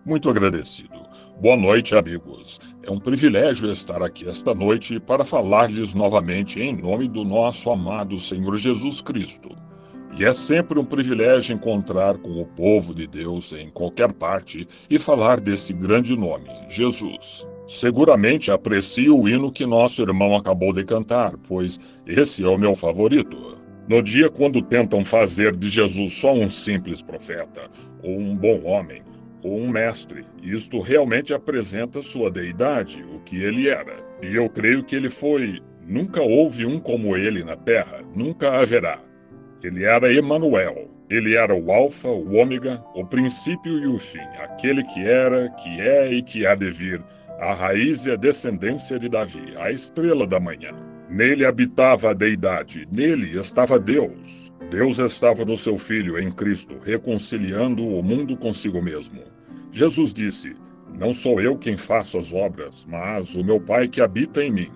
Muito agradecido. Boa noite, amigos. É um privilégio estar aqui esta noite para falar-lhes novamente em nome do nosso amado Senhor Jesus Cristo. E é sempre um privilégio encontrar com o povo de Deus em qualquer parte e falar desse grande nome, Jesus. Seguramente aprecio o hino que nosso irmão acabou de cantar, pois esse é o meu favorito. No dia quando tentam fazer de Jesus só um simples profeta, ou um bom homem, ou um mestre, isto realmente apresenta sua deidade, o que ele era. E eu creio que ele foi. Nunca houve um como ele na terra, nunca haverá. Ele era Emanuel. Ele era o Alfa, o Ômega, o princípio e o fim, aquele que era, que é e que há de vir, a raiz e a descendência de Davi, a estrela da manhã. Nele habitava a deidade, nele estava Deus. Deus estava no seu Filho, em Cristo, reconciliando o mundo consigo mesmo. Jesus disse: Não sou eu quem faço as obras, mas o meu Pai que habita em mim.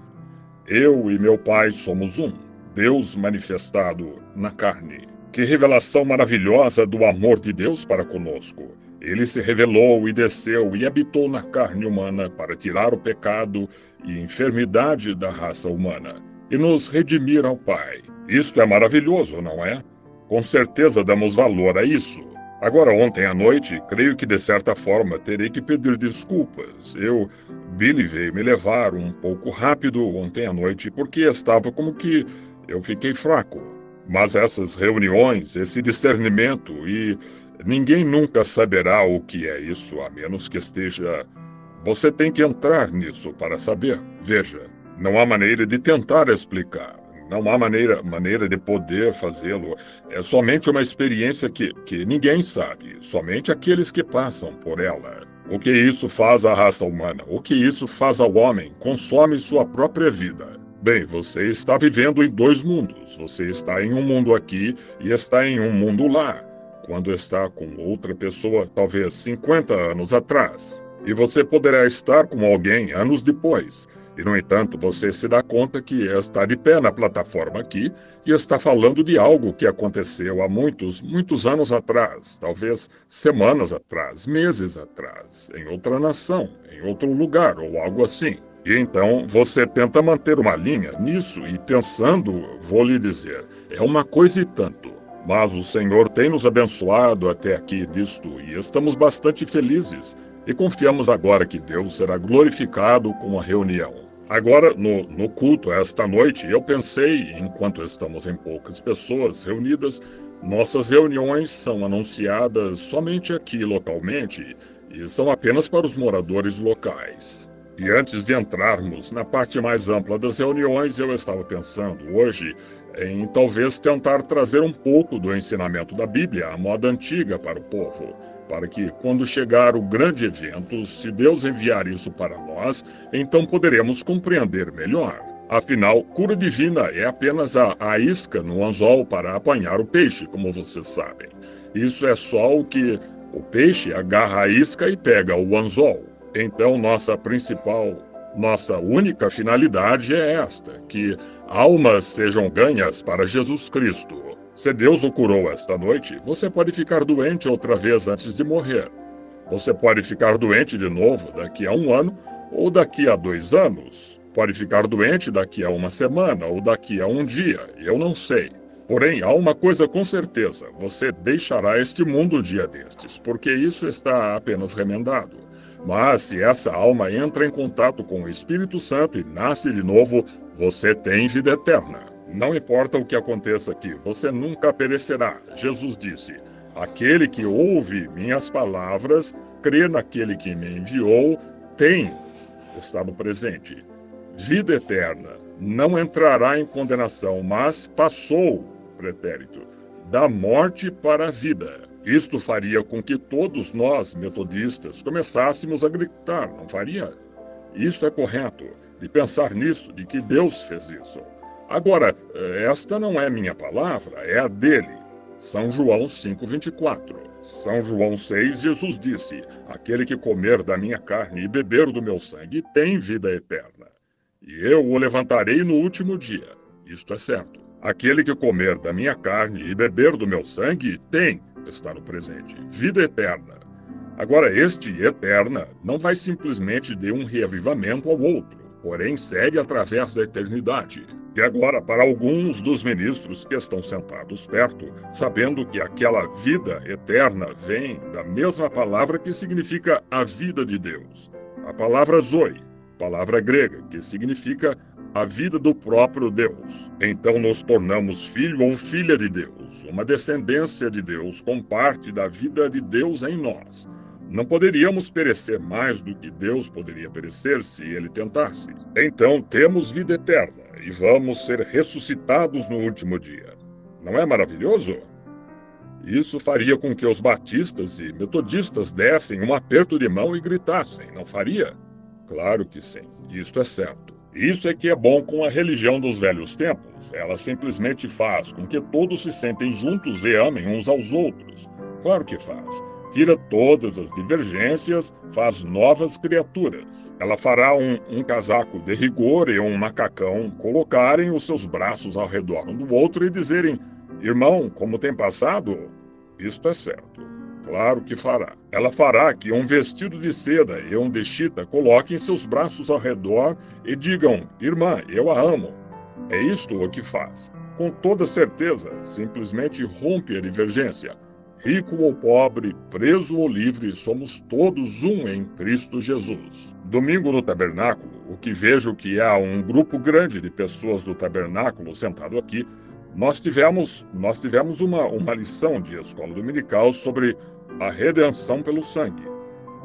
Eu e meu Pai somos um, Deus manifestado na carne. Que revelação maravilhosa do amor de Deus para conosco. Ele se revelou e desceu e habitou na carne humana para tirar o pecado e enfermidade da raça humana e nos redimir ao Pai. Isto é maravilhoso, não é? Com certeza damos valor a isso. Agora, ontem à noite, creio que de certa forma terei que pedir desculpas. Billy veio me levar um pouco rápido ontem à noite porque estava como que eu fiquei fraco. Mas essas reuniões, esse discernimento e ninguém nunca saberá o que é isso a menos que esteja. Você tem que entrar nisso para saber. Veja, não há maneira de tentar explicar. Não há maneira de poder fazê-lo. É somente uma experiência que ninguém sabe, somente aqueles que passam por ela. O que isso faz à raça humana, o que isso faz ao homem, consome sua própria vida. Bem, você está vivendo em dois mundos. Você está em um mundo aqui e está em um mundo lá, quando está com outra pessoa, talvez 50 anos atrás. E você poderá estar com alguém anos depois. E, no entanto, você se dá conta que está de pé na plataforma aqui e está falando de algo que aconteceu há muitos anos atrás, talvez semanas atrás, meses atrás, em outra nação, em outro lugar ou algo assim. E então você tenta manter uma linha nisso e pensando, vou lhe dizer, é uma coisa e tanto. Mas o Senhor tem nos abençoado até aqui nisto e estamos bastante felizes e confiamos agora que Deus será glorificado com a reunião. Agora, no culto, esta noite, eu pensei, enquanto estamos em poucas pessoas reunidas, nossas reuniões são anunciadas somente aqui localmente e são apenas para os moradores locais. E antes de entrarmos na parte mais ampla das reuniões, eu estava pensando hoje em talvez tentar trazer um pouco do ensinamento da Bíblia, a moda antiga, para o povo, para que, quando chegar o grande evento, se Deus enviar isso para nós, então poderemos compreender melhor. Afinal, cura divina é apenas a isca no anzol para apanhar o peixe, como vocês sabem. Isso é só o que o peixe agarra a isca e pega o anzol. Então, nossa única finalidade é esta, que almas sejam ganhas para Jesus Cristo. Se Deus o curou esta noite, você pode ficar doente outra vez antes de morrer. Você pode ficar doente de novo daqui a um ano ou daqui a 2 anos. Pode ficar doente daqui a uma semana ou daqui a um dia, eu não sei. Porém, há uma coisa com certeza, você deixará este mundo um dia destes, porque isso está apenas remendado. Mas se essa alma entra em contato com o Espírito Santo e nasce de novo, você tem vida eterna. Não importa o que aconteça aqui, você nunca perecerá. Jesus disse: Aquele que ouve minhas palavras, crê naquele que me enviou, está no presente, vida eterna. Não entrará em condenação, mas passou, pretérito, da morte para a vida. Isto faria com que todos nós, metodistas, começássemos a gritar, não faria? Isso é correto, de pensar nisso, de que Deus fez isso. Agora, esta não é minha palavra, é a dele. São João 5,24. São João 6, Jesus disse: Aquele que comer da minha carne e beber do meu sangue tem vida eterna. E eu o levantarei no último dia. Isto é certo. Aquele que comer da minha carne e beber do meu sangue está no presente, vida eterna. Agora, este eterna não vai simplesmente de um reavivamento ao outro, porém segue através da eternidade. E agora, para alguns dos ministros que estão sentados perto, sabendo que aquela vida eterna vem da mesma palavra que significa a vida de Deus, a palavra zoe, palavra grega, que significa a vida do próprio Deus. Então nos tornamos filho ou filha de Deus, uma descendência de Deus com parte da vida de Deus em nós. Não poderíamos perecer mais do que Deus poderia perecer se ele tentasse. Então temos vida eterna e vamos ser ressuscitados no último dia. Não é maravilhoso? Isso faria com que os batistas e metodistas dessem um aperto de mão e gritassem, não faria? Claro que sim, isto é certo. Isso é que é bom com a religião dos velhos tempos. Ela simplesmente faz com que todos se sentem juntos e amem uns aos outros. Claro que faz. Tira todas as divergências, faz novas criaturas. Ela fará um casaco de rigor e um macacão colocarem os seus braços ao redor um do outro e dizerem, irmão, como tem passado? Isto é certo. Claro que fará. Ela fará que um vestido de seda e um de chita coloquem seus braços ao redor e digam, irmã, eu a amo. É isto o que faz. Com toda certeza, simplesmente rompe a divergência. Rico ou pobre, preso ou livre, somos todos um em Cristo Jesus. Domingo no tabernáculo, o que vejo que há um grupo grande de pessoas do tabernáculo sentado aqui, nós tivemos uma lição de escola dominical sobre a redenção pelo sangue.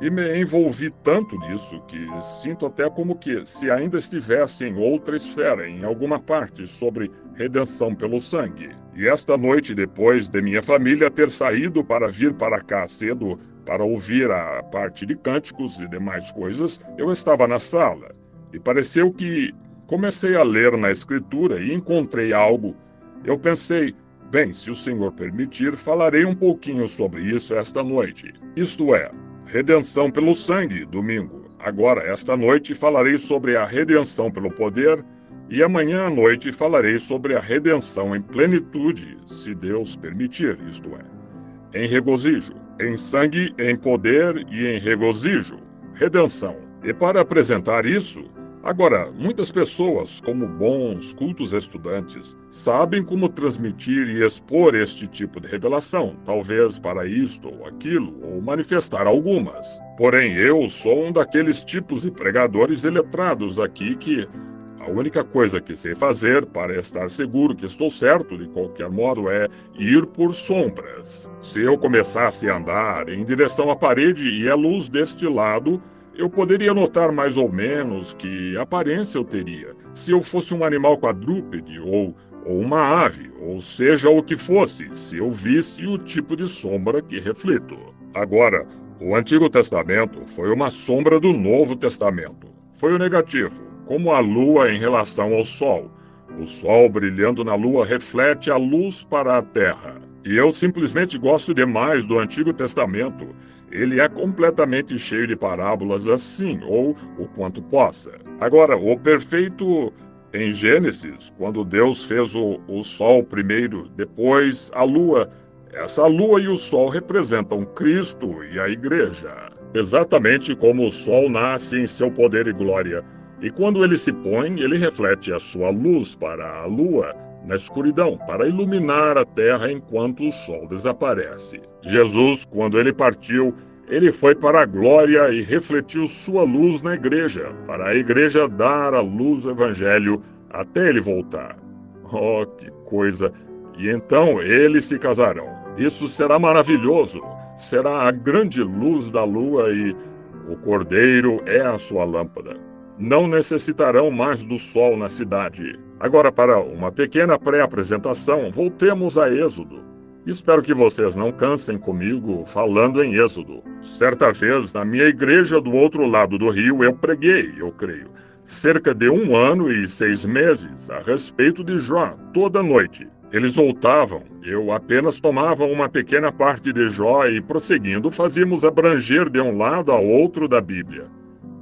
E me envolvi tanto nisso que sinto até como que se ainda estivesse em outra esfera, em alguma parte sobre redenção pelo sangue. E esta noite, depois de minha família ter saído para vir para cá cedo para ouvir a parte de cânticos e demais coisas, eu estava na sala e pareceu que comecei a ler na escritura e encontrei algo. Eu pensei, bem, se o Senhor permitir, falarei um pouquinho sobre isso esta noite. Isto é, redenção pelo sangue, domingo. Agora, esta noite, falarei sobre a redenção pelo poder e amanhã à noite falarei sobre a redenção em plenitude, se Deus permitir, isto é. Em regozijo, em sangue, em poder e em regozijo. Redenção. E para apresentar isso, agora, muitas pessoas, como bons, cultos estudantes, sabem como transmitir e expor este tipo de revelação, talvez para isto ou aquilo, ou manifestar algumas. Porém, eu sou um daqueles tipos de pregadores iletrados aqui que a única coisa que sei fazer para estar seguro que estou certo, de qualquer modo, é ir por sombras. Se eu começasse a andar em direção à parede e a luz deste lado, eu poderia notar mais ou menos que aparência eu teria, se eu fosse um animal quadrúpede ou uma ave, ou seja o que fosse, se eu visse o tipo de sombra que reflito. Agora, o Antigo Testamento foi uma sombra do Novo Testamento. Foi o negativo, como a lua em relação ao sol. O sol brilhando na lua reflete a luz para a terra. E eu simplesmente gosto demais do Antigo Testamento. Ele é completamente cheio de parábolas assim, ou o quanto possa. Agora, o perfeito em Gênesis, quando Deus fez o sol primeiro, depois a lua. Essa lua e o sol representam Cristo e a igreja. Exatamente como o sol nasce em seu poder e glória. E quando ele se põe, ele reflete a sua luz para a lua na escuridão, para iluminar a terra enquanto o sol desaparece. Jesus, quando ele partiu, ele foi para a glória e refletiu sua luz na igreja, para a igreja dar a luz do evangelho até ele voltar. Oh, que coisa! E então eles se casarão. Isso será maravilhoso. Será a grande luz da lua e o cordeiro é a sua lâmpada. Não necessitarão mais do sol na cidade. Agora, para uma pequena pré-apresentação, voltemos a Êxodo. Espero que vocês não cansem comigo falando em Êxodo. Certa vez, na minha igreja do outro lado do rio, eu preguei, eu creio, cerca de 1 ano e 6 meses, a respeito de Jó, toda noite. Eles voltavam, eu apenas tomava uma pequena parte de Jó e, prosseguindo, fazíamos abranger de um lado a outro da Bíblia.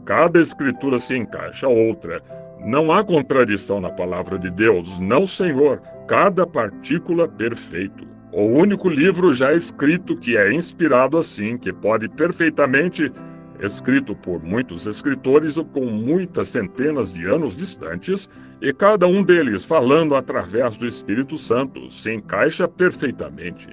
Cada escritura se encaixa a outra. Não há contradição na palavra de Deus, não, Senhor. Cada partícula perfeito. O único livro já escrito que é inspirado assim, que pode perfeitamente, escrito por muitos escritores com muitas centenas de anos distantes, e cada um deles falando através do Espírito Santo, se encaixa perfeitamente.